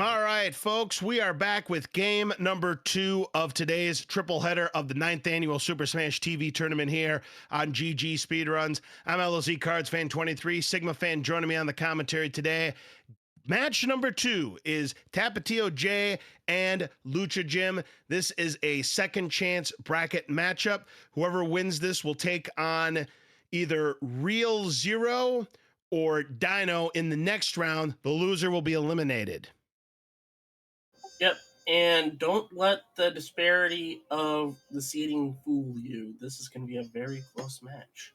All right, folks, we are back with game number 2 of today's triple header of the 9th annual Super Smash TV tournament here on GG Speedruns. I'm LOZ Cards Fan 23, Sigma Fan joining me on the commentary today. Match number 2 is TapatioJ and Lucha Jim. This is a second chance bracket matchup. Whoever wins this will take on either Real Zero or Dino in the next round. The loser will be eliminated. Yep, and don't let the disparity of the seeding fool you. This is going to be a very close match.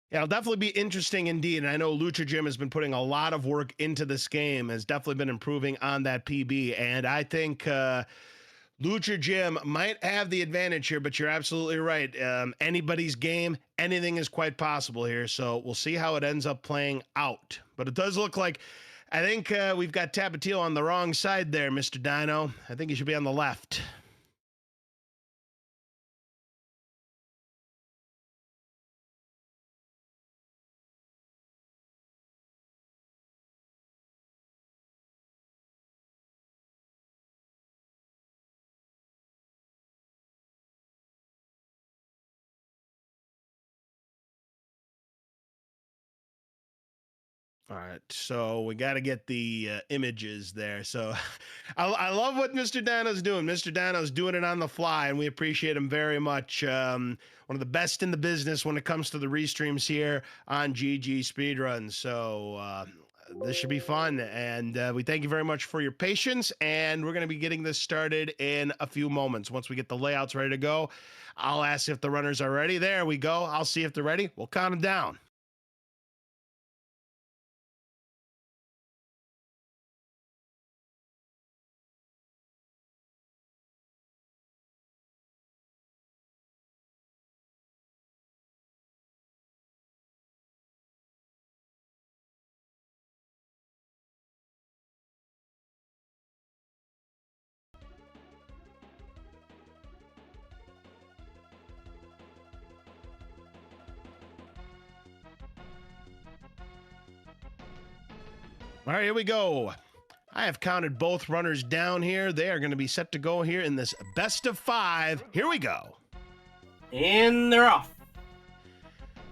Yeah, it'll definitely be interesting indeed. And I know Lucha Jim has been putting a lot of work into this game, has definitely been improving on that PB. And I think Lucha Jim might have the advantage here, but you're absolutely right. Anybody's game, anything is quite possible here. So we'll see how it ends up playing out. But it does look like, I think we've got Tapatio on the wrong side there, Mr. Dino. I think he should be on the left. All right, so we got to get the images there. So I love what Mr. Dano's doing. Mr. Dano's doing it on the fly, and we appreciate him very much. One of the best in the business when it comes to the restreams here on GG Speedruns. So this should be fun, and we thank you very much for your patience, and we're going to be getting this started in a few moments. Once we get the layouts ready to go, I'll ask if the runners are ready. There we go. I'll see if they're ready. We'll count them down. All right, here we go. I have counted both runners down here. They are going to be set to go here in this best of 5. Here we go. And they're off.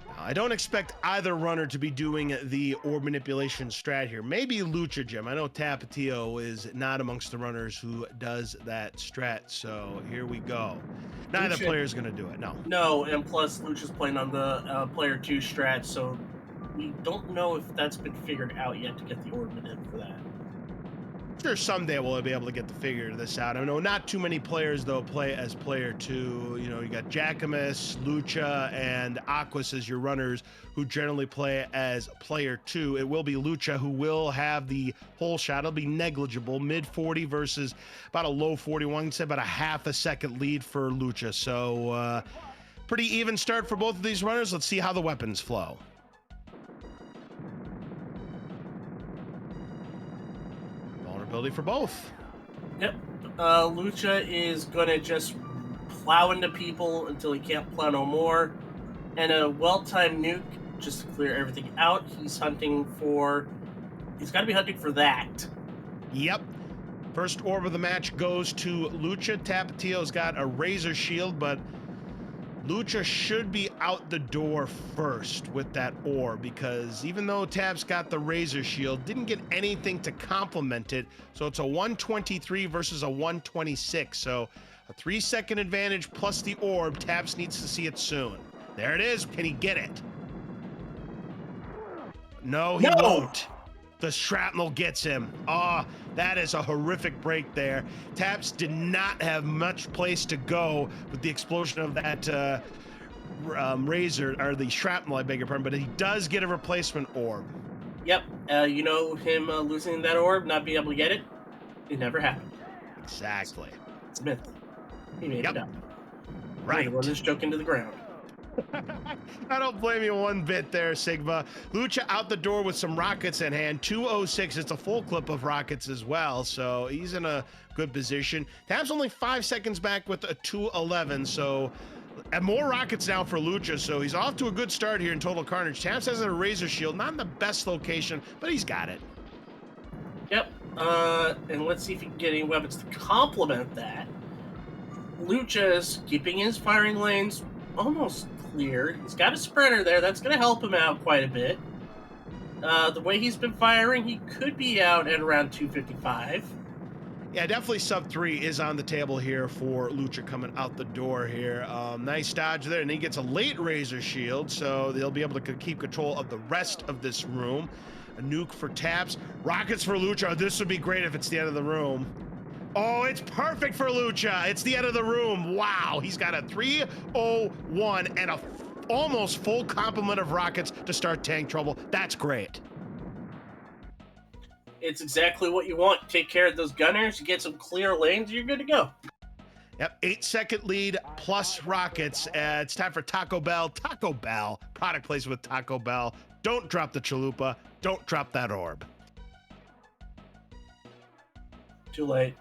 Now, I don't expect either runner to be doing the orb manipulation strat here. Maybe Lucha Jim. I know Tapatio is not amongst the runners who does that strat. So here we go. Neither player is going to do it. No. No, and plus Lucha's playing on the player 2 strat, so we don't know if that's been figured out yet to get the orb in for that. Sure, someday we'll be able to get to figure this out. I know not too many players, though, play as player 2. You know, you got Jackamus, Lucha, and Aquas as your runners who generally play as player 2. It will be Lucha who will have the whole shot. It'll be negligible, mid-40 versus about a low 41, say about a half a second lead for Lucha. So, pretty even start for both of these runners. Let's see how the weapons flow. Vulnerability for both. Yep. Lucha is going to just plow into people until he can't plow no more. And a well-timed nuke just to clear everything out. He's got to be hunting for that. Yep. First orb of the match goes to Lucha. Tapatio's got a razor shield, but Lucha should be out the door first with that orb, because even though Tab's got the razor shield, didn't get anything to complement it. So it's a 123 versus a 126. So a 3-second advantage plus the orb. Tabs needs to see it soon. There it is. Can he get it? No, he won't. The shrapnel gets him. Oh, that is a horrific break there. Taps did not have much place to go with the explosion of that razor, or the shrapnel, I beg your pardon, but he does get a replacement orb. Yep. You know, him losing that orb, not being able to get it, it never happened. Exactly. It's a myth. He made it up. Right. Run this joke into the ground. I don't blame you one bit there, Sigma. Lucha out the door with some rockets in hand. 206. It's a full clip of rockets as well, so he's in a good position. Tab's only 5 seconds back with a 211, so and more rockets now for Lucha, so he's off to a good start here in Total Carnage. Tabs has a razor shield, not in the best location, but he's got it. Yep. And let's see if he can get any weapons to complement that. Lucha's keeping his firing lanes almost clear. He's got a sprinter there. That's going to help him out quite a bit. The way he's been firing, he could be out at around 255. Yeah, definitely sub 3 is on the table here for Lucha coming out the door here. Nice dodge there, and he gets a late Razor Shield, so they'll be able to keep control of the rest of this room. A nuke for Taps. Rockets for Lucha. This would be great if it's the end of the room. Oh, it's perfect for Lucha. It's the end of the room. Wow, he's got a 301 and a almost full complement of rockets to start tank trouble. That's great. It's exactly what you want. Take care of those gunners, you get some clear lanes, you're good to go. Yep, 8-second lead plus rockets. It's time for Taco Bell. Taco Bell, product placement with Taco Bell. Don't drop the chalupa. Don't drop that orb. Too late.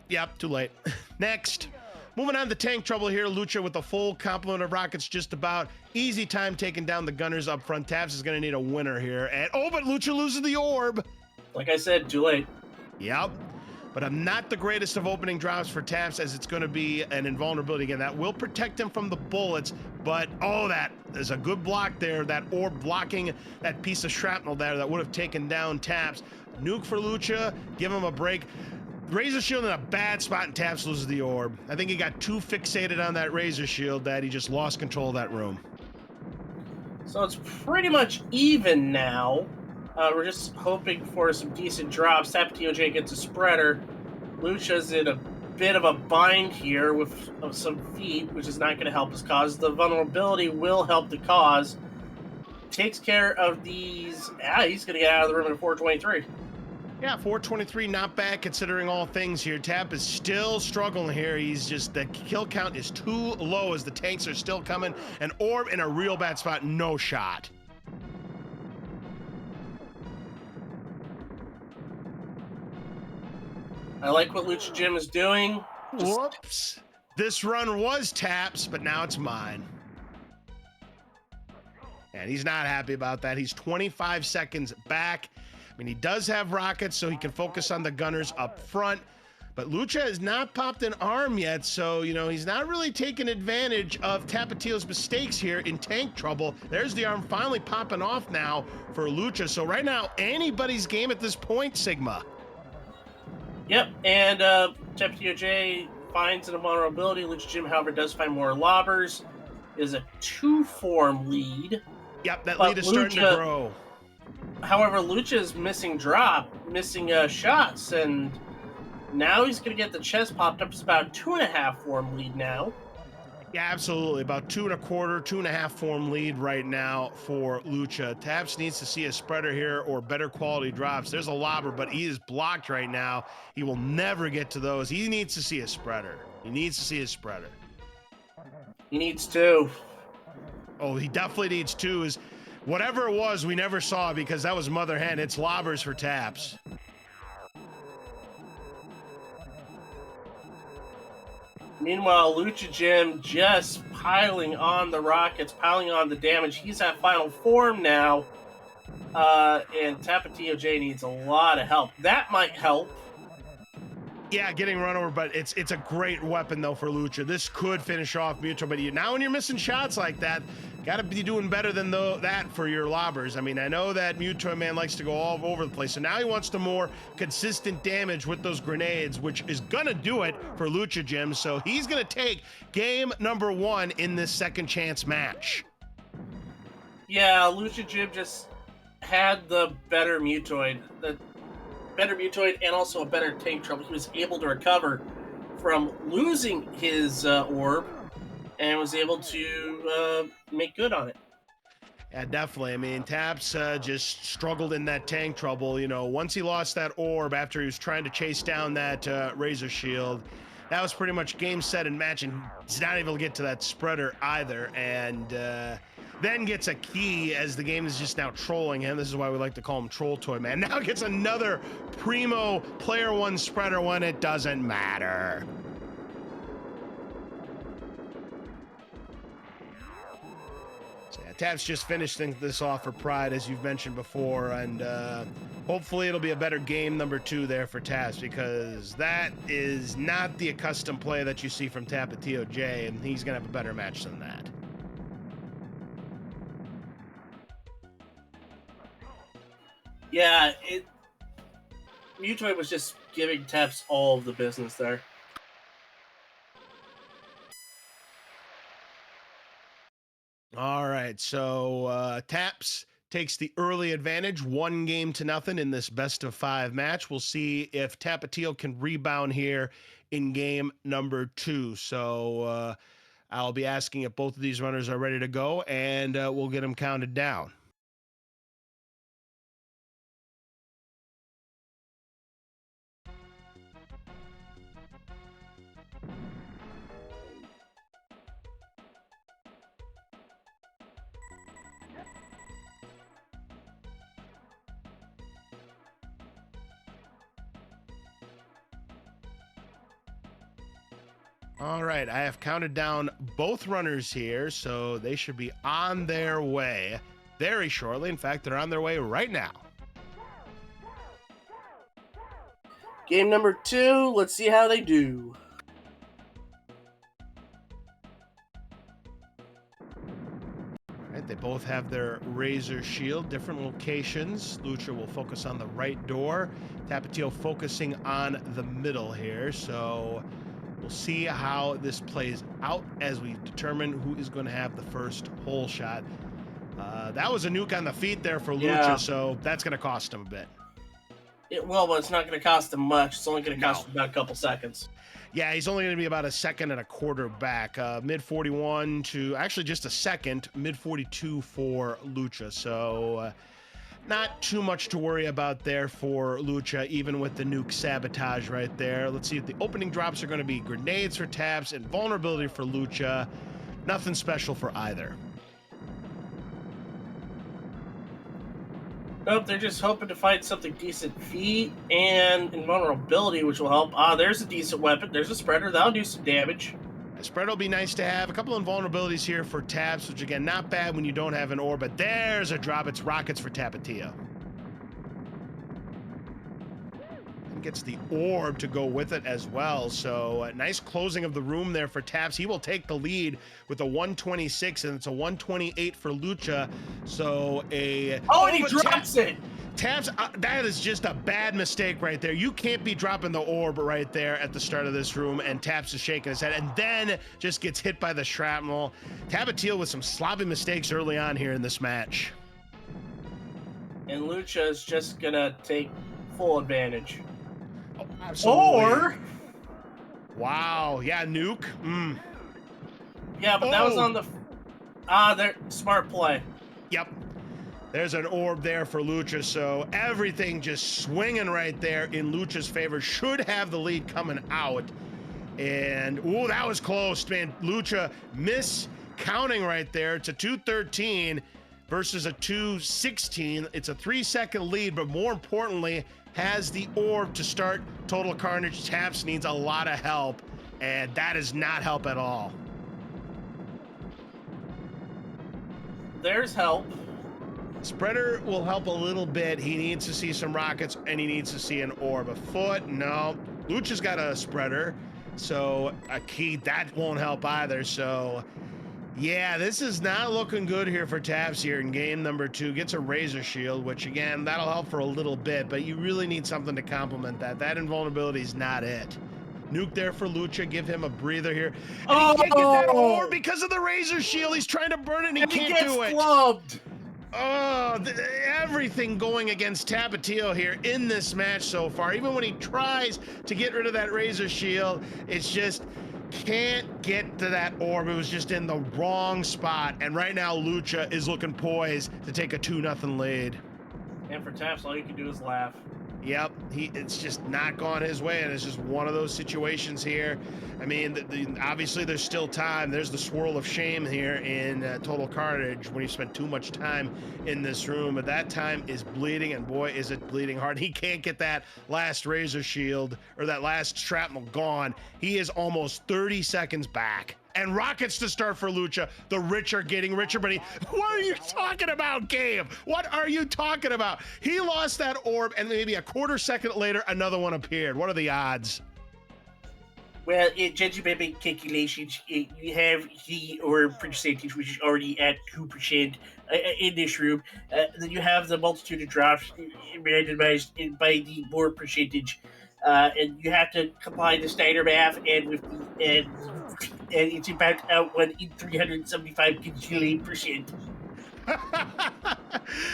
Yep, too late. Next. Moving on to tank trouble here. Lucha with a full complement of rockets just about. Easy time taking down the gunners up front. Taps is going to need a winner here. And oh, but Lucha loses the orb. Like I said, too late. Yep. But I'm not the greatest of opening drops for Taps, as it's going to be an invulnerability again. That will protect him from the bullets, but oh, that is a good block there. That orb blocking that piece of shrapnel there that would have taken down Taps. Nuke for Lucha, give him a break. Razor Shield in a bad spot, and Taps loses the orb. I think he got too fixated on that Razor Shield that he just lost control of that room. So it's pretty much even now. We're just hoping for some decent drops. TapatioJ gets a spreader. Lucha's in a bit of a bind here with some feet, which is not going to help his cause. The vulnerability will help the cause. Takes care of these. He's going to get out of the room at 423. Yeah, 423, not bad considering all things here. Tap is still struggling here. He's just, the kill count is too low as the tanks are still coming. An orb in a real bad spot, no shot. I like what Lucha Jim is doing. Whoops. This run was Taps, but now it's mine. And he's not happy about that. He's 25 seconds back. I mean, he does have rockets, so he can focus on the gunners up front. But Lucha has not popped an arm yet, so, you know, he's not really taking advantage of Tapatio's mistakes here in tank trouble. There's the arm finally popping off now for Lucha. So right now, anybody's game at this point, Sigma. Yep, and TapatioJ finds an vulnerability. Lucha Jim, however, does find more lobbers. Is a 2-form lead. Yep, that lead is starting to grow. However, Lucha is missing shots, and now he's going to get the chest popped up. It's about 2.5 form lead now. Yeah, absolutely. About 2.25, 2.5 form lead right now for Lucha. Taps needs to see a spreader here or better quality drops. There's a lobber, but he is blocked right now. He will never get to those. He needs to see a spreader. He needs to see a spreader. He needs to. Oh, he definitely needs to. Is whatever it was, we never saw because that was Mother Hen. It's lobbers for Taps. Meanwhile, Lucha Jim just piling on the rockets, piling on the damage. He's at final form now. And TapatioJ needs a lot of help. That might help. Yeah, getting run over, but it's a great weapon, though, for Lucha. This could finish off Muto, but now when you're missing shots like that, got to be doing better than that for your lobbers. I mean, I know that Muto Man likes to go all over the place, so now he wants to more consistent damage with those grenades, which is going to do it for Lucha Jim, so he's going to take game number 1 in this second chance match. Yeah, Lucha Jim just had the better Mutoid. And also a better tank trouble. He was able to recover from losing his orb and was able to make good on it. Yeah, definitely. I mean, Taps just struggled in that tank trouble. You know, once he lost that orb after he was trying to chase down that Razor Shield, that was pretty much game, set, and match, and he's not able to get to that spreader either. And then gets a key as the game is just now trolling him. This is why we like to call him Troll Toy Man. Now gets another primo player 1 spreader when it doesn't matter. So yeah, Taps just finished this off for Pride, as you've mentioned before, and hopefully it'll be a better game number 2 there for Taps, because that is not the accustomed play that you see from TapatioJ, and he's going to have a better match than that. Yeah, Mutoid was just giving Taps all of the business there. All right, so Taps takes the early advantage, 1-0 in this best-of-5 match. We'll see if Tapatio can rebound here in game number 2. So I'll be asking if both of these runners are ready to go, and we'll get them counted down. All right, I have counted down both runners here, so they should be on their way very shortly. In fact, they're on their way right now. Game number 2, let's see how they do. All right, they both have their razor shield, different locations. Lucha will focus on the right door. Tapatio focusing on the middle here, so we'll see how this plays out as we determine who is going to have the first hole shot. That was a nuke on the feet there for Lucha, so that's going to cost him a bit. It will, but it's not going to cost him much. It's only going to cost him about a couple seconds. Yeah, he's only going to be about 1.25 seconds back. Mid 41 to actually just a second, mid 42 for Lucha. So not too much to worry about there for Lucha, even with the nuke sabotage right there. Let's see if the opening drops are going to be grenades for Taps and vulnerability for Lucha. Nothing special for either. Nope, they're just hoping to find something decent. Feet and invulnerability, which will help. There's a decent weapon. There's a spreader. That'll do some damage. A spread will be nice to have. A couple of invulnerabilities here for Taps, which again, not bad when you don't have an orb, but there's a drop. It's rockets for Tapatio. And gets the orb to go with it as well. So a nice closing of the room there for Taps. He will take the lead with a 126, and it's a 128 for Lucha. So a... Oh, and he drops it! Taps, that is just a bad mistake right there. You can't be dropping the orb right there at the start of this room, and Taps is shaking his head, and then just gets hit by the shrapnel. Tapatio with some sloppy mistakes early on here in this match. And Lucha is just gonna take full advantage. Oh, absolutely. Or... Wow, yeah, nuke. Yeah, but that was on the... there, smart play. Yep. There's an orb there for Lucha, so everything just swinging right there in Lucha's favor. Should have the lead coming out. And, ooh, that was close, man. Lucha miscounting right there. It's a 213 versus a 216. It's a 3-second lead, but more importantly, has the orb to start Total Carnage. Taps needs a lot of help, and that does not help at all. There's help. Spreader will help a little bit. He needs to see some rockets, and he needs to see an orb. A foot, no. Lucha's got a spreader, so a key, that won't help either. So, yeah, this is not looking good here for Taps here in game number 2. Gets a razor shield, which, again, that'll help for a little bit, but you really need something to complement that. That invulnerability is not it. Nuke there for Lucha. Give him a breather here. And he can't get that orb because of the razor shield. He's trying to burn it, and he can't do it. Flubbed. Oh, everything going against Tapatio here in this match so far. Even when he tries to get rid of that razor shield, it's just can't get to that orb. It was just in the wrong spot. And right now, Lucha is looking poised to take a 2-0 lead. And for Taps, all you can do is laugh. Yep, it's just not gone his way, and it's just one of those situations here. I mean, obviously there's still time. There's the swirl of shame here in Total Carnage when you spend too much time in this room, but that time is bleeding, and boy, is it bleeding hard. He can't get that last razor shield or that last shrapnel gone. He is almost 30 seconds back and rockets to start for Lucha. The rich are getting richer, but what are you talking about, Gabe? What are you talking about? He lost that orb, and maybe a quarter second later, another one appeared. What are the odds? Well, judging by my calculations, you have the or percentage, which is already at 2% in this room. Then you have the multitude of drops randomized by the more percentage. And you have to combine the Steiner math and with the and it's about out 1 in 375 gajillion percent.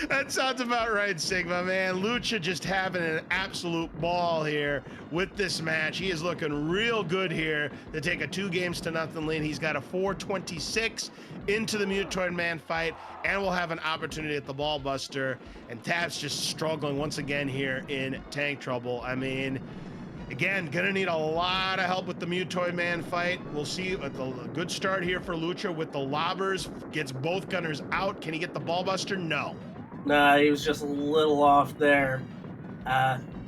That sounds about right, Sigma, man. Lucha just having an absolute ball here with this match. He is looking real good here to take a 2-0 lead. He's got a 426 into the Mutoid Man fight, and we'll have an opportunity at the Ball Buster. And Tap's just struggling once again here in tank trouble. I mean, again, gonna need a lot of help with the Mutoid Man fight. We'll see a good start here for Lucha with the lobbers. Gets both gunners out. Can he get the Ball Buster? No. Nah, he was just a little off there.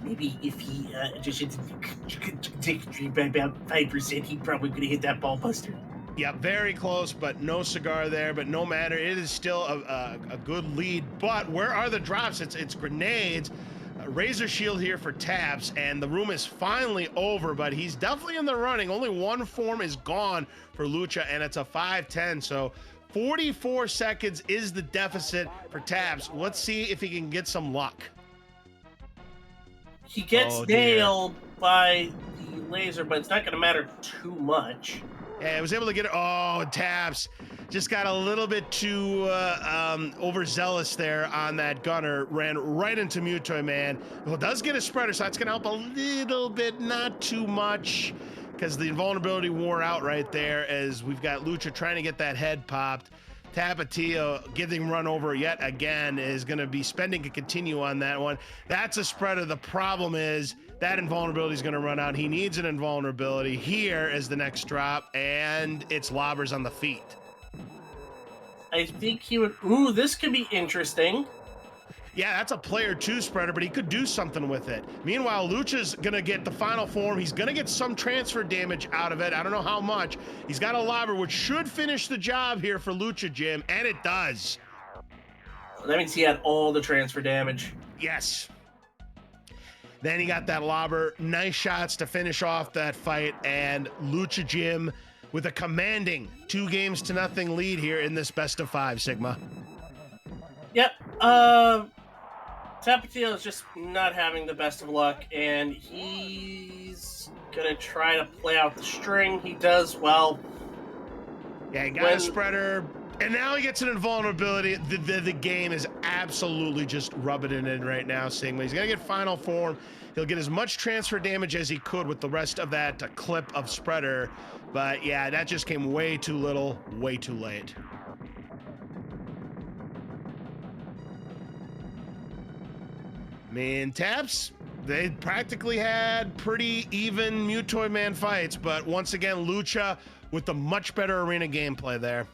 Maybe if he just take by about 5%, he probably could have hit that ball buster. Yeah, very close, but no cigar there. But no matter, it is still a good lead. But where are the drops? It's grenades. Razor shield here for Taps, and the room is finally over, but he's definitely in the running. Only one form is gone for Lucha, and it's a 5-10. So 44 seconds is the deficit for Taps. Let's see if he can get some luck. He gets nailed by the laser, but it's not going to matter too much. Yeah, I was able to get it. Oh, Taps just got a little bit too overzealous there on that gunner. Ran right into Mutoid Man. Well, does get a spreader, so that's going to help a little bit, not too much, because the invulnerability wore out right there as we've got Lucha trying to get that head popped. Tapatio getting run over yet again is going to be spending to continue on that one. That's a spreader. The problem is that invulnerability is going to run out. He needs an invulnerability. Here is the next drop, and it's lobbers on the feet. I think he would. Ooh, this could be interesting. Yeah, that's a player 2 spreader, but he could do something with it. Meanwhile, Lucha's gonna get the final form. He's gonna get some transfer damage out of it. I don't know how much. He's got a lobber, which should finish the job here for Lucha, Jim, and it does. That means he had all the transfer damage. Yes. Then he got that lobber. Nice shots to finish off that fight, and Lucha Jim with a commanding 2-0 lead here in this best of 5, Sigma. Yep. Tapatio is just not having the best of luck, and he's gonna try to play out the string. He does well. Yeah, he got a spreader, and now he gets an invulnerability. The game is absolutely just rubbing it in right now, Sigma. He's gonna get final form. He'll get as much transfer damage as he could with the rest of that clip of spreader, but yeah, that just came way too little, way too late. Man, Taps, they practically had pretty even Mutoid Man fights, but once again, Lucha with the much better arena gameplay there.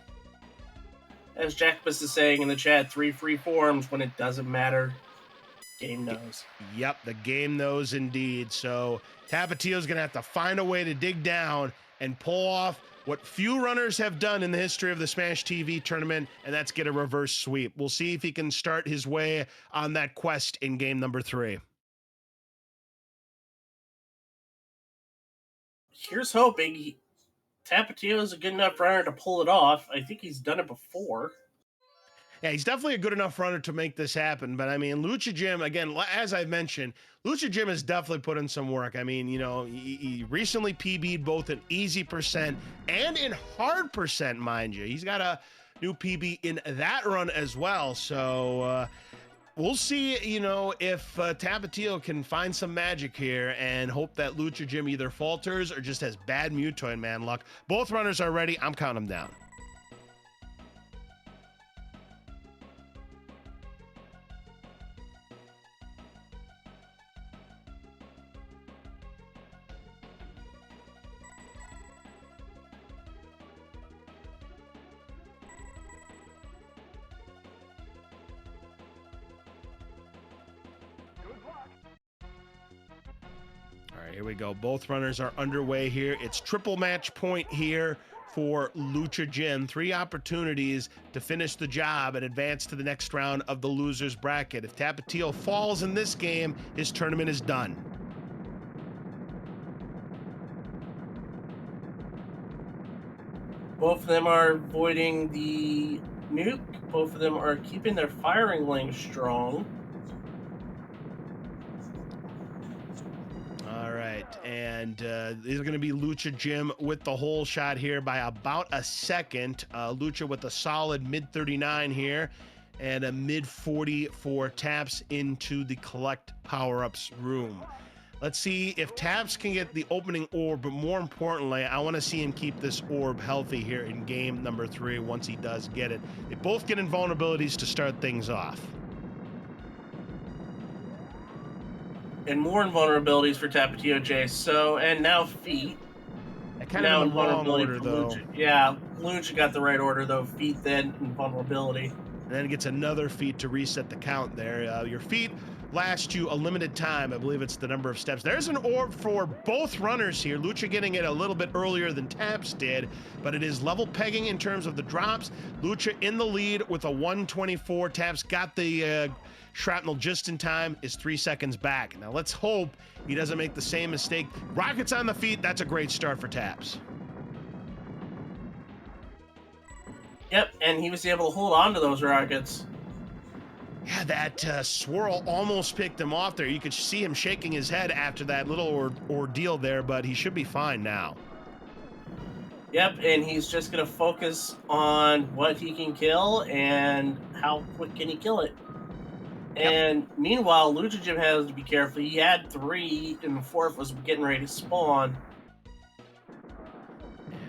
As Jackbus is saying in the chat, 3 free forms when it doesn't matter. Game knows. Yep, the game knows indeed. So Tapatio's going to have to find a way to dig down and pull off what few runners have done in the history of the Smash TV tournament, and that's get a reverse sweep. We'll see if he can start his way on that quest in game number 3. Here's hoping. Tapatio is a good enough runner to pull it off. I think he's done it before. Yeah, he's definitely a good enough runner to make this happen. But I mean, Lucha Jim, again, as I've mentioned, Lucha Jim has definitely put in some work. I mean, you know, he recently PB'd both in easy percent and in hard percent, mind you. He's got a new PB in that run as well. So we'll see, you know, if Tapatio can find some magic here and hope that Lucha Jim either falters or just has bad Mutoid Man luck. Both runners are ready. I'm counting them down. All right, here we go. Both runners are underway here. It's triple match point here for Lucha Jim. 3 opportunities to finish the job and advance to the next round of the loser's bracket. If Tapatio falls in this game, his tournament is done. Both of them are avoiding the nuke. Both of them are keeping their firing lane strong. All right, and these are going to be Lucha Jim with the whole shot here by about a second. Lucha with a solid mid-39 here and a mid-40 for Taps into the collect power-ups room. Let's see if Taps can get the opening orb, but more importantly, I want to see him keep this orb healthy here in game number 3 once he does get it. They both get invulnerabilities to start things off. And more invulnerabilities for TapatioJ. So, and now feet. Kind of in the wrong order, though. Lucha. Yeah, Lucha got the right order, though. Feet, then invulnerability. And then it gets another feat to reset the count there. Your feat lasts you a limited time. I believe it's the number of steps. There's an orb for both runners here. Lucha getting it a little bit earlier than Taps did, but it is level pegging in terms of the drops. Lucha in the lead with a 124. Taps got the shrapnel just in time, is 3 seconds back. Now let's hope he doesn't make the same mistake. Rockets on the feet, that's a great start for Taps. Yep, and he was able to hold on to those rockets. Yeah, that swirl almost picked him off there. You could see him shaking his head after that little ordeal there, but he should be fine now. Yep, and he's just going to focus on what he can kill and how quick can he kill it. Yep. And meanwhile, Lucha Jim has to be careful. He had 3, and the 4th was getting ready to spawn.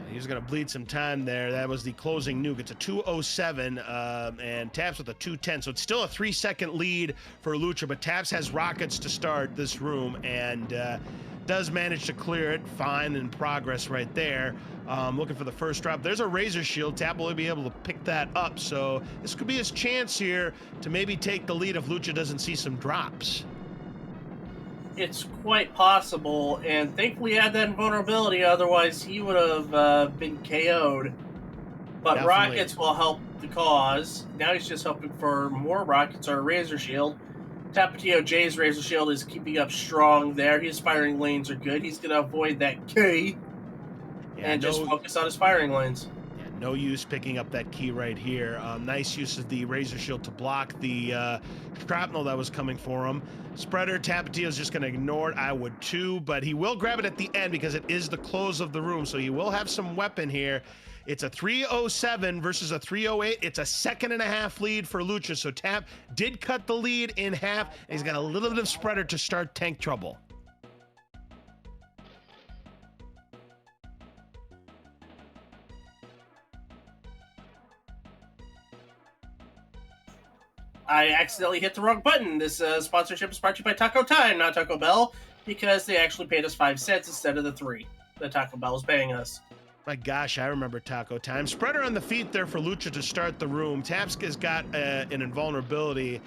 He was going to bleed some time there. That was the closing nuke. It's a 207, and Taps with a 210. So it's still a 3-second lead for Lucha, but Taps has rockets to start this room and does manage to clear it. Fine in progress right there. Looking for the first drop. There's a razor shield. Tap will be able to pick that up. So this could be his chance here to maybe take the lead if Lucha doesn't see some drops. It's quite possible, and thankfully he had that invulnerability, otherwise he would have been KO'd. But definitely. Rockets will help the cause. Now he's just hoping for more rockets or a razor shield. TapatioJ's razor shield is keeping up strong there. His firing lanes are good. He's going to avoid that K and just focus on his firing lanes. Yeah, no use picking up that key right here. Nice use of the razor shield to block the shrapnel that was coming for him. Spreader, Tapatio's just going to ignore it. I would too, but he will grab it at the end because it is the close of the room, so he will have some weapon here. It's a 307 versus a 308. It's a 2.5-second lead for Lucha, so Tap did cut the lead in half, and he's got a little bit of spreader to start tank trouble. I accidentally hit the wrong button. This sponsorship is brought to you by Taco Time, not Taco Bell, because they actually paid us 5 cents instead of the 3 that Taco Bell is paying us. My gosh, I remember Taco Time. Spreader on the feet there for Lucha to start the room. Taps has got an invulnerability,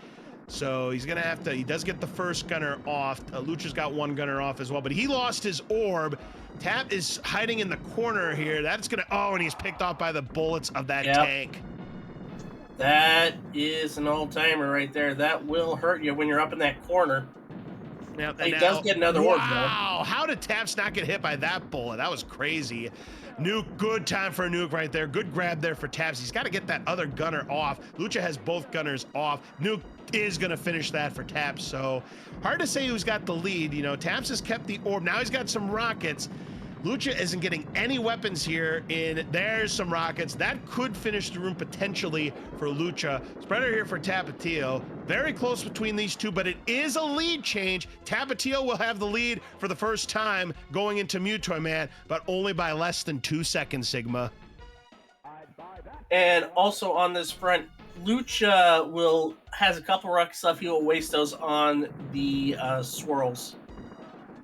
so he's going to have to... He does get the first gunner off. Lucha's got 1 gunner off as well, but he lost his orb. Tap is hiding in the corner here. That's going to... Oh, and he's picked off by the bullets of that tank. That is an old-timer right there. That will hurt you when you're up in that corner. Now, he does get another orb, though. Wow, how did Taps not get hit by that bullet? That was crazy. Nuke, good time for a nuke right there. Good grab there for Taps. He's got to get that other gunner off. Lucha has both gunners off. Nuke is going to finish that for Taps, so hard to say who's got the lead. You know, Taps has kept the orb. Now he's got some rockets. Lucha isn't getting any weapons here. There's some rockets. That could finish the room potentially for Lucha. Spreader here for Tapatio. Very close between these two, but it is a lead change. Tapatio will have the lead for the first time going into Mutoy Man, but only by less than 2 seconds, Sigma. And also on this front, Lucha has a couple rockets left. He will waste those on the swirls.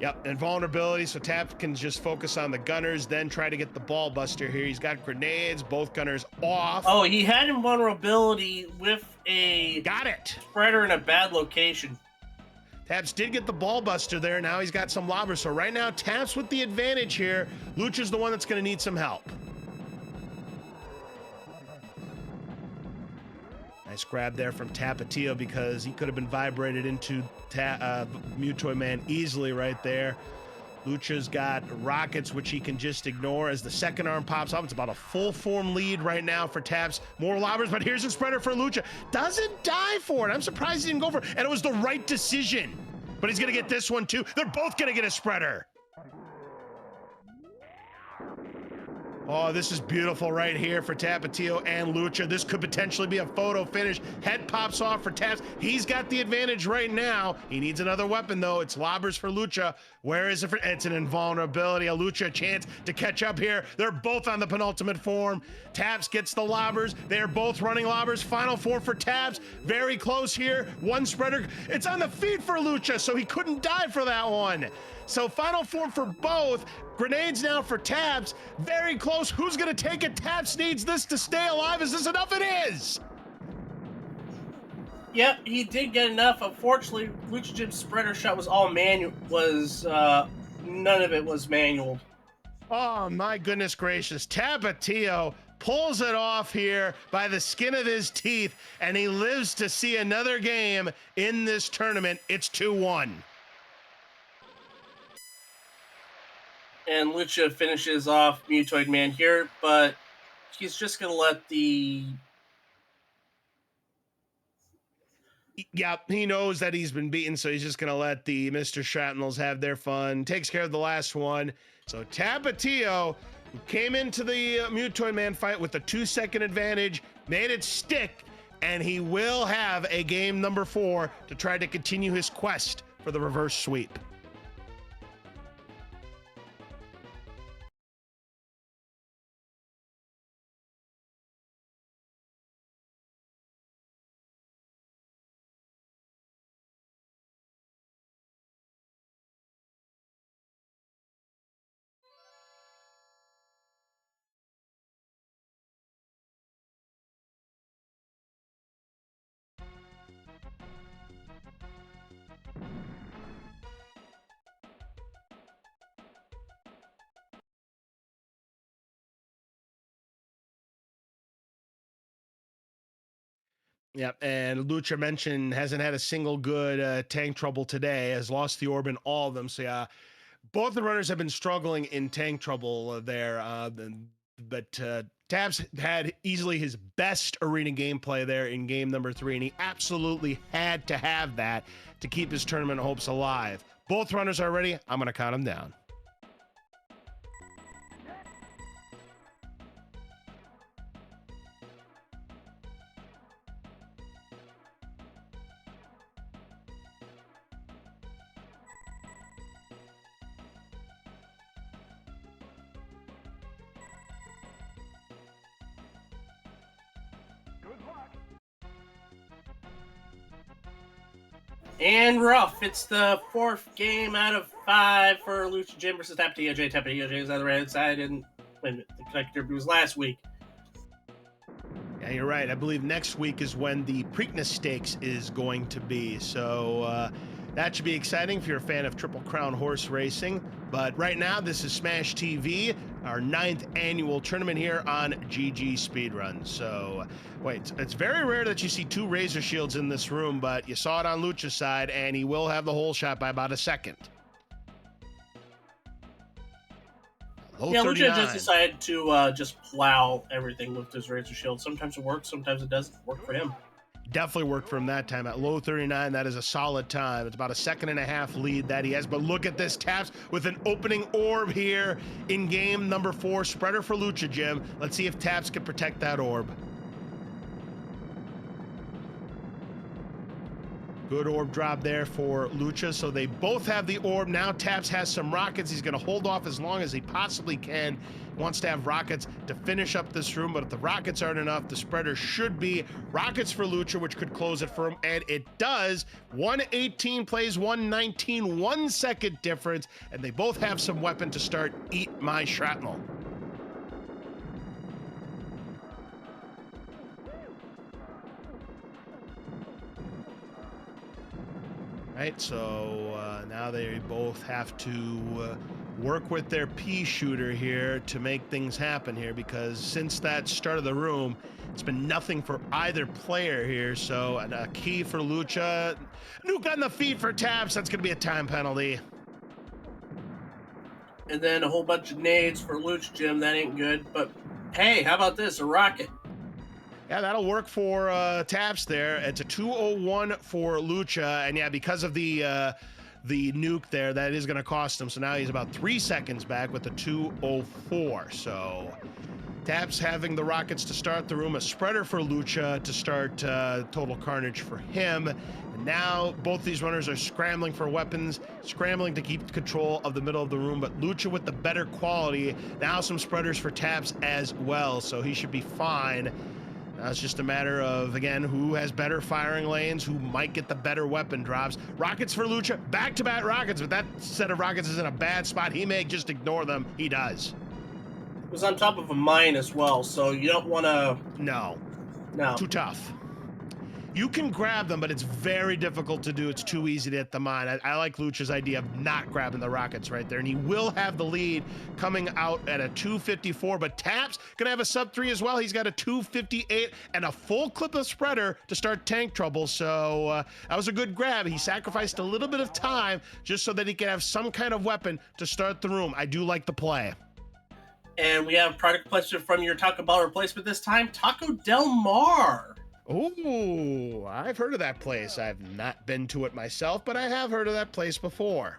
Yep, and vulnerability, so Tap can just focus on the gunners, then try to get the ball buster here. He's got grenades, both gunners off. Oh, he had invulnerability with a... Got it! Spreader in a bad location. Taps did get the ball buster there. Now he's got some lobbers. So right now, Taps with the advantage here. Lucha's the one that's going to need some help. Nice grab there from Tapatio because he could have been vibrated into Mutoid Man easily right there. Lucha's got rockets, which he can just ignore as the second arm pops up. It's about a full form lead right now for Taps. More lobbers, but here's a spreader for Lucha. Doesn't die for it. I'm surprised he didn't go for it. And it was the right decision. But he's going to get this one too. They're both going to get a spreader. Oh, this is beautiful right here for Tapatio and Lucha. This could potentially be a photo finish. Head pops off for Taps. He's got the advantage right now. He needs another weapon, though. It's lobbers for Lucha. Where is it for? It's an invulnerability. A Lucha chance to catch up here. They're both on the penultimate form. Taps gets the lobbers. They're both running lobbers. Final form for Taps. Very close here. One spreader. It's on the feet for Lucha, so he couldn't die for that one. So final form for both. Grenades now for Taps. Very close. Who's going to take it? Taps needs this to stay alive. Is this enough? It is. Yep, he did get enough. Unfortunately, Lucha Jim's spreader shot was all manual. None of it was manual. Oh my goodness gracious. Tapatio pulls it off here by the skin of his teeth, and he lives to see another game in this tournament. It's 2-1. And Lucha finishes off Mutoid Man here, but he's just going to let the... Yeah, he knows that he's been beaten, so he's just going to let the Mr. Shrapnels have their fun. Takes care of the last one. So Tapatio, who came into the Mutoid Man fight with a 2-second advantage, made it stick, and he will have a game number 4 to try to continue his quest for the reverse sweep. Yep, and Lucha mentioned hasn't had a single good tank trouble today, has lost the orb in all of them. So yeah, both the runners have been struggling in tank trouble there. But Tabs had easily his best arena gameplay there in game number 3, and he absolutely had to have that to keep his tournament hopes alive. Both runners are ready. I'm going to count them down. And rough. It's the 4th game out of 5 for Lucha Jim versus TapatioJ. TapatioJ is on the right side, and wait a minute, the connector was last week. Yeah, you're right. I believe next week is when the Preakness Stakes is going to be. So that should be exciting if you're a fan of Triple Crown horse racing. But right now, this is Smash TV, our 9th annual tournament here on GG Speedrun. So, wait, it's very rare that you see 2 Razor Shields in this room, but you saw it on Lucha's side, and he will have the hole shot by about a second. Yeah, Lucha just decided to just plow everything with his Razor Shield. Sometimes it works, sometimes it doesn't work for him. Definitely worked for him that time at low 39. That is a solid time. It's about a 1.5-second lead that he has. But look at this, Taps with an opening orb here in game number 4. Spreader for Lucha, Jim. Let's see if Taps can protect that orb. Good orb drop there for Lucha. So they both have the orb. Now Taps has some rockets. He's going to hold off as long as he possibly can. He wants to have rockets to finish up this room, but if the rockets aren't enough, the spreader should be rockets for Lucha, which could close it for him, and it does. 118 plays 119, 1 second difference, and they both have some weapon to start Eat My Shrapnel. Right, so now they both have to work with their pea shooter here to make things happen here, because since that start of the room, it's been nothing for either player here. So a key for Lucha. Nuke on the feet for Taps. That's going to be a time penalty. And then a whole bunch of nades for Lucha Jim. That ain't good. But hey, how about this? A rocket. Yeah, that'll work for Taps there. It's a 201 for Lucha. And yeah, because of the nuke there, that is going to cost him. So now he's about 3 seconds back with the 204. So Taps having the rockets to start the room, a spreader for Lucha to start total carnage for him. And now both these runners are scrambling for weapons, scrambling to keep control of the middle of the room, but Lucha with the better quality. Now some spreaders for Taps as well, so he should be fine. Now it's just a matter of, again, who has better firing lanes, who might get the better weapon drops. Rockets for Lucha, back-to-back rockets, but that set of rockets is in a bad spot. He may just ignore them. He does. It was on top of a mine as well, so you don't want to... No. No. Too tough. You can grab them, but it's very difficult to do. It's too easy to hit the mine. I like Lucha's idea of not grabbing the rockets right there, and he will have the lead coming out at a 254, but Taps gonna have a sub 3 as well. He's got a 258 and a full clip of spreader to start tank trouble, so that was a good grab. He sacrificed a little bit of time just so that he could have some kind of weapon to start the room. I do like the play. And we have product placement from your Taco Bell replacement this time, Taco Del Mar. Oh, I've heard of that place. I've not been to it myself, but I have heard of that place before.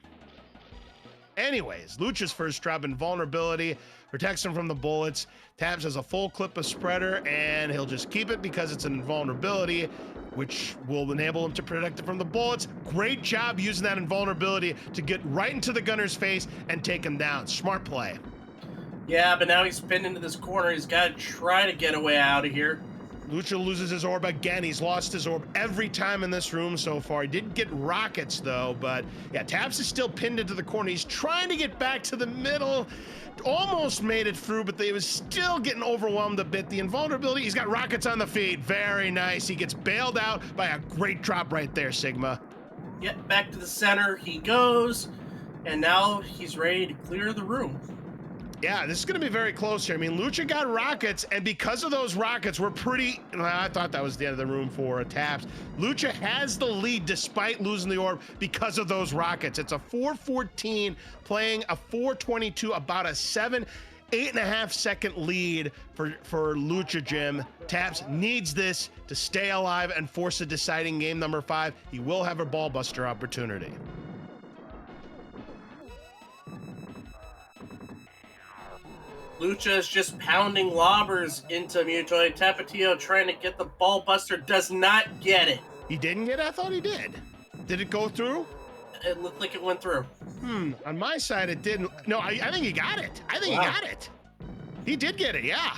Anyways, Lucha's first drop invulnerability protects him from the bullets. Taps has a full clip of spreader, and he'll just keep it because it's an invulnerability, which will enable him to protect it from the bullets. Great job using that invulnerability to get right into the gunner's face and take him down. Smart play. Yeah, but now he's pinned into this corner. He's got to try to get away out of here. Lucha loses his orb again. He's lost his orb every time in this room so far. He did get rockets, though, but yeah, Taps is still pinned into the corner. He's trying to get back to the middle. Almost made it through, but he was still getting overwhelmed a bit. The invulnerability, he's got rockets on the feet. Very nice. He gets bailed out by a great drop right there, Sigma. Yep, back to the center he goes, and now he's ready to clear the room. Yeah, this is going to be very close here. I mean, Lucha got rockets, and because of those rockets, we're pretty... Well, I thought that was the end of the room for Taps. Lucha has the lead despite losing the orb because of those rockets. It's a 414 playing a 422, about a 8.5 second lead for Lucha Jim. Taps needs this to stay alive and force a deciding game number 5. He will have a ball buster opportunity. Lucha is just pounding lobbers into Mutoid. Tapatio trying to get the ball buster, does not get it. He didn't get it? I thought he did. Did it go through? It looked like it went through. On my side, it didn't. No, I think he got it. I think he got it. He did get it, yeah.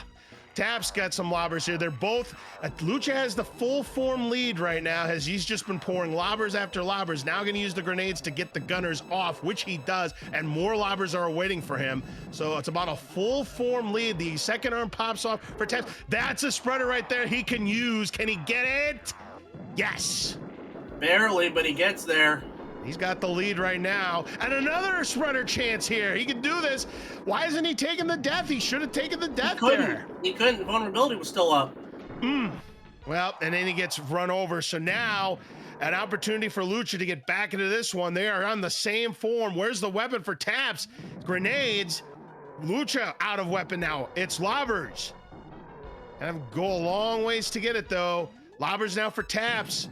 Taps got some lobbers here. They're both, Lucha has the full form lead right now, as he's just been pouring lobbers after lobbers. Now going to use the grenades to get the gunners off, which he does, and more lobbers are waiting for him. So it's about a full form lead. The second arm pops off for Taps. That's a spreader right there he can use. Can he get it? Yes. Barely, but he gets there. He's got the lead right now. And another spreader chance here. He can do this. Why isn't he taking the death? He should have taken the death there. He couldn't. Vulnerability was still up. Well, and then he gets run over. So now an opportunity for Lucha to get back into this one. They are on the same form. Where's the weapon for Taps? Grenades. Lucha out of weapon now. It's lobbers. And go a long ways to get it, though. Lobbers now for Taps.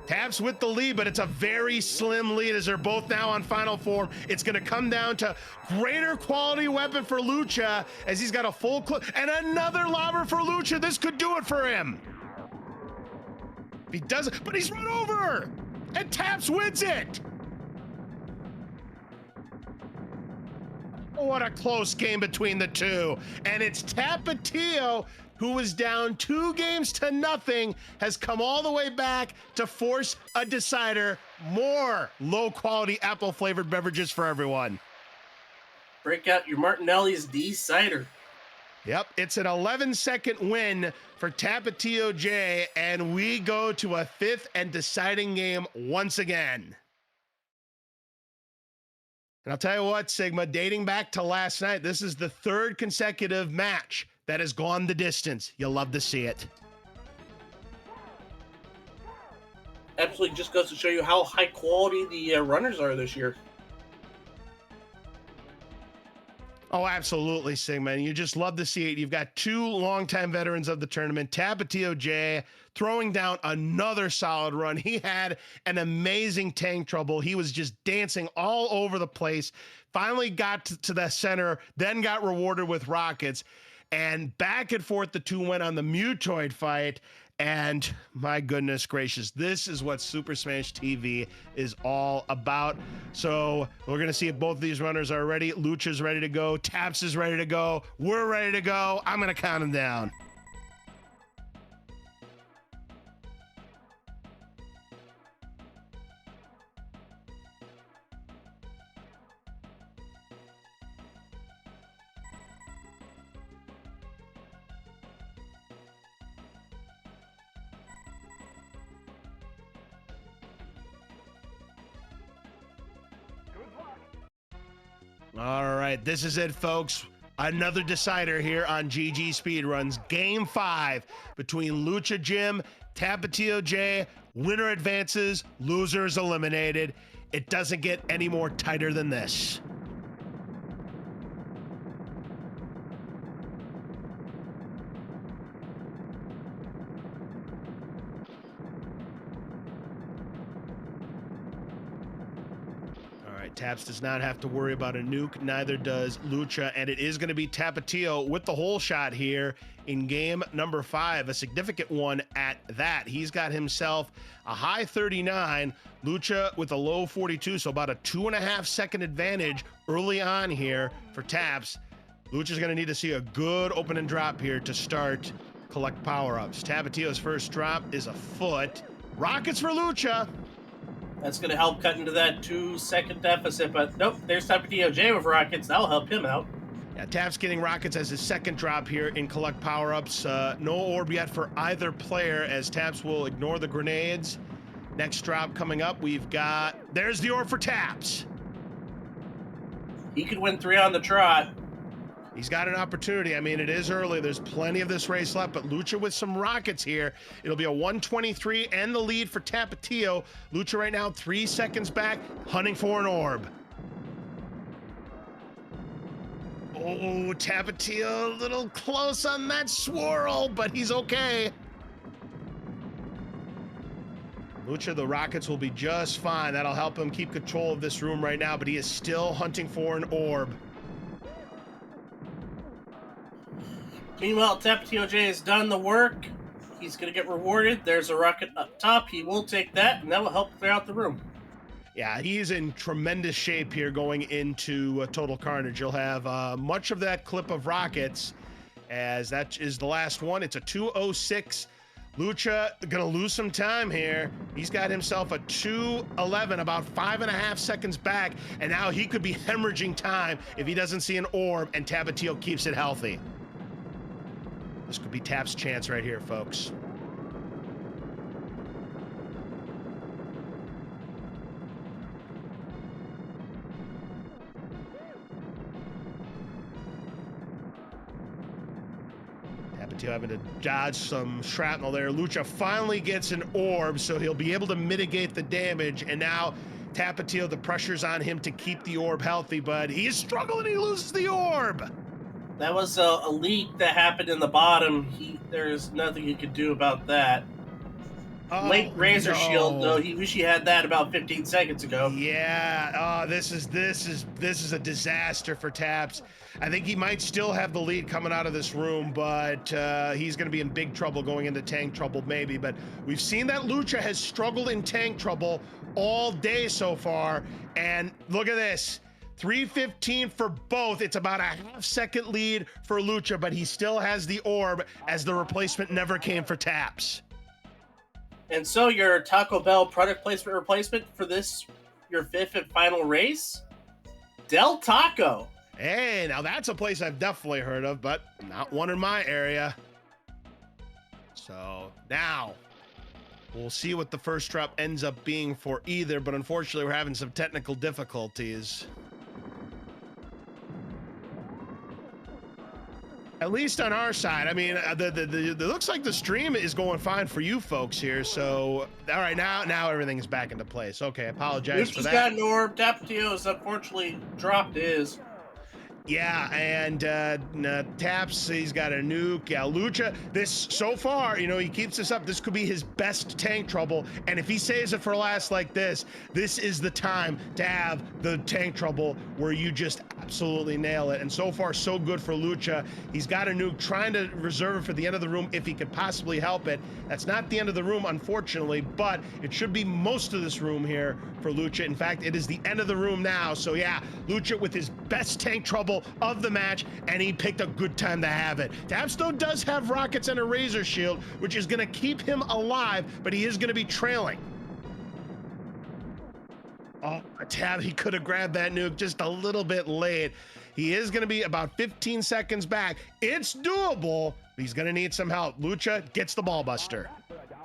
Taps with the lead, but it's a very slim lead as they're both now on final form. It's going to come down to greater quality weapon for Lucha as he's got a full clip and another lobber for Lucha. This could do it for him. If he doesn't, but he's run over and Taps wins it. What a close game between the two. And it's Tapatio, who was down 2-0, has come all the way back to force a decider. More low-quality apple-flavored beverages for everyone. Break out your Martinelli's D-Cider. Yep, it's an 11-second win for TapatioJ, and we go to a 5th and deciding game once again. And I'll tell you what, Sigma, dating back to last night, this is the third consecutive match that has gone the distance. You'll love to see it. Absolutely, just goes to show you how high quality the runners are this year. Oh, absolutely, Sigma. And you just love to see it. You've got two longtime veterans of the tournament, TapatioJ throwing down another solid run. He had an amazing tank trouble. He was just dancing all over the place. Finally got to the center, then got rewarded with rockets. And back and forth, the two went on the Mutoid fight. And my goodness gracious, this is what Super Smash TV is all about. So we're going to see if both of these runners are ready. Lucha's ready to go. Taps is ready to go. We're ready to go. I'm going to count them down. All right, this is it, folks. Another decider here on GG Speedruns. Game 5 between Lucha Jim, TapatioJ. Winner advances, losers eliminated. It doesn't get any more tighter than this. Taps does not have to worry about a nuke, neither does Lucha, and it is going to be Tapatio with the whole shot here in game number 5, a significant one at that. He's got himself a high 39, Lucha with a low 42, so about a 2.5 second advantage early on here for Taps. Lucha's going to need to see a good open and drop here to start collect power-ups. Tapatio's first drop is a foot. Rockets for Lucha. That's going to help cut into that 2-second deficit, but nope, there's TapatioJ with rockets. That'll help him out. Yeah, Taps getting rockets as his second drop here in collect power-ups. No orb yet for either player as Taps will ignore the grenades. Next drop coming up, we've got... There's the orb for Taps. He could win 3 on the trot. He's got an opportunity. I mean, it is early. There's plenty of this race left, but Lucha with some rockets here. It'll be a 123 and the lead for Tapatio. Lucha right now 3 seconds back, hunting for an orb. Oh, Tapatio a little close on that swirl, but he's okay. Lucha, the rockets will be just fine. That'll help him keep control of this room right now, but he is still hunting for an orb. Meanwhile, TapatioJ has done the work. He's going to get rewarded. There's a rocket up top. He will take that, and that will help clear out the room. Yeah, he's in tremendous shape here going into Total Carnage. You'll have much of that clip of rockets, as that is the last one. It's a 2:06. Lucha gonna lose some time here. He's got himself a 2:11, about 5.5 seconds back, and now he could be hemorrhaging time if he doesn't see an orb and Tapatio keeps it healthy. This could be Tap's chance right here, folks. Tapatio having to dodge some shrapnel there. Lucha finally gets an orb, so he'll be able to mitigate the damage, and now Tapatio, the pressure's on him to keep the orb healthy, but he is struggling, he loses the orb. That was a leak that happened in the bottom. There's nothing he could do about that. Late Razor Shield, though. He wish he had that about 15 seconds ago. Yeah. This is a disaster for Taps. I think he might still have the lead coming out of this room, but he's going to be in big trouble going into tank trouble, maybe. But we've seen that Lucha has struggled in tank trouble all day so far, and look at this. 3:15 for both. It's about a half-second lead for Lucha, but he still has the orb as the replacement never came for Taps. And so your Taco Bell product placement replacement for this, your 5th and final race, Del Taco. Hey, now that's a place I've definitely heard of, but not one in my area. So now we'll see what the first drop ends up being for either, but unfortunately we're having some technical difficulties. At least on our side. I mean, it looks like the stream is going fine for you folks here. So, all right, now everything is back into place. Okay, apologize for Lucha's that. got an orb. Tapatio's unfortunately dropped his. Yeah, and Taps, he's got a nuke. Yeah, Lucha, this so far, he keeps this up. This could be his best tank trouble. And if he saves it for last like this is the time to have the tank trouble where you just absolutely nail it. And so far, so good for Lucha. He's got a nuke, trying to reserve it for the end of the room if he could possibly help it. That's not the end of the room, unfortunately, but it should be most of this room here for Lucha. In fact, it is the end of the room now. So yeah, Lucha with his best tank trouble of the match, and he picked a good time to have it. Taps though does have rockets and a razor shield, which is going to keep him alive, but he is going to be trailing. Oh, Tab, he could have grabbed that nuke just a little bit late. He is going to be about 15 seconds back. It's doable, but he's going to need some help. Lucha gets the ball buster.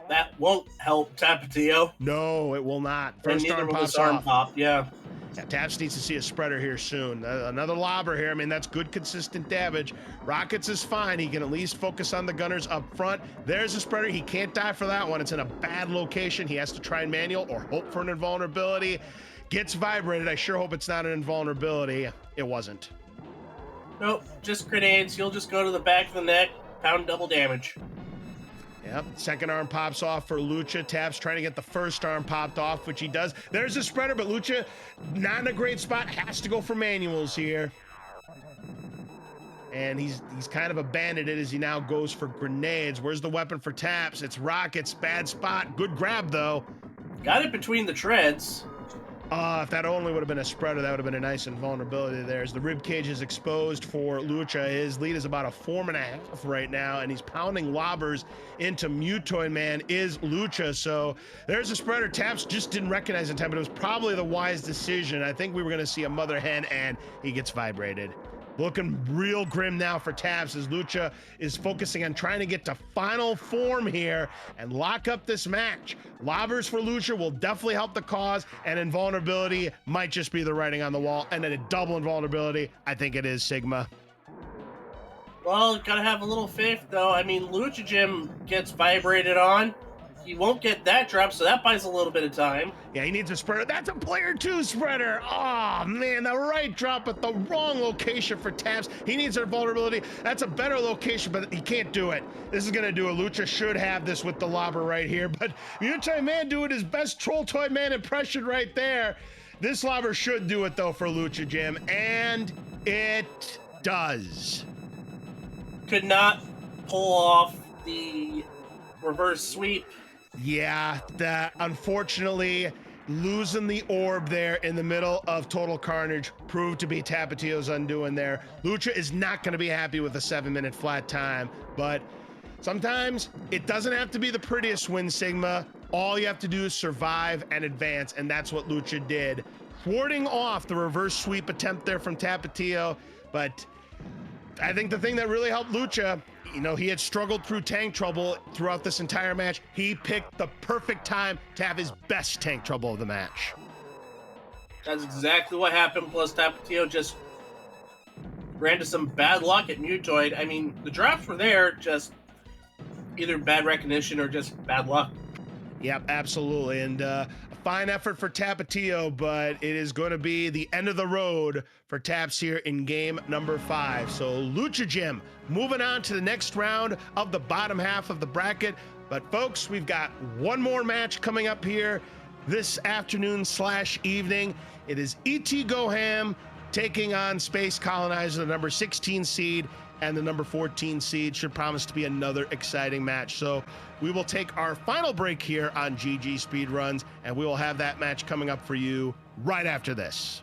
That won't help Tapatio. No, it will not. First neither arm will pops his arm off. pop, yeah. Yeah, Taps needs to see a spreader here soon. Another lobber here. I mean, that's good, consistent damage. Rockets is fine. He can at least focus on the gunners up front. There's a spreader. He can't die for that one. It's in a bad location. He has to try and manual or hope for an invulnerability. Gets vibrated. I sure hope it's not an invulnerability. It wasn't. Nope, just grenades. He'll just go to the back of the neck, pound double damage. Yep, second arm pops off for Lucha. Taps trying to get the first arm popped off, which he does. There's a spreader, but Lucha not in a great spot. Has to go for manuals here. And he's kind of abandoned it as he now goes for grenades. Where's the weapon for Taps? It's rockets. Bad spot. Good grab, though. Got it between the treads. If that only would have been a spreader, that would have been a nice invulnerability there. As the rib cage is exposed for Lucha, his lead is about a 4.5 right now, and he's pounding lobbers into Mutoid Man is Lucha. So there's a spreader. Taps just didn't recognize in time, but it was probably the wise decision. I think we were going to see a mother hen, and he gets vibrated. Looking real grim now for Taps as Lucha is focusing on trying to get to final form here and lock up this match. Lobbers for Lucha will definitely help the cause, and invulnerability might just be the writing on the wall. And then a double invulnerability, I think it is Sigma. Well, gotta have a little faith, though. I mean, Lucha Jim gets vibrated on. He won't get that drop, so that buys a little bit of time. Yeah, he needs a spreader. That's a player 2 spreader. Oh, man, the right drop at the wrong location for Taps. He needs a vulnerability. That's a better location, but he can't do it. This is going to do it. Lucha should have this with the lobber right here, but Mutoid Man doing his best Troll Toy Man impression right there. This lobber should do it, though, for Lucha Jim, and it does. Could not pull off the reverse sweep. Yeah, unfortunately, losing the orb there in the middle of Total Carnage proved to be Tapatio's undoing there. Lucha is not going to be happy with a 7-minute flat time, but sometimes it doesn't have to be the prettiest win, Sigma. All you have to do is survive and advance, and that's what Lucha did. Thwarting off the reverse sweep attempt there from Tapatio, but I think the thing that really helped Lucha, he had struggled through tank trouble throughout this entire match. He picked the perfect time to have his best tank trouble of the match. That's exactly what happened. Plus, Tapatio just ran to some bad luck at Mutoid. I mean, the drops were there, just either bad recognition or just bad luck. Yep, absolutely. And a fine effort for Tapatio, but it is going to be the end of the road for Taps here in game number 5. So Lucha Jim moving on to the next round of the bottom half of the bracket. But folks, we've got one more match coming up here this afternoon/evening. It is E.T. Goham taking on Space Colonizer, the number 16 seed, and the number 14 seed. Should promise to be another exciting match. So we will take our final break here on GG Speedruns, and we will have that match coming up for you right after this.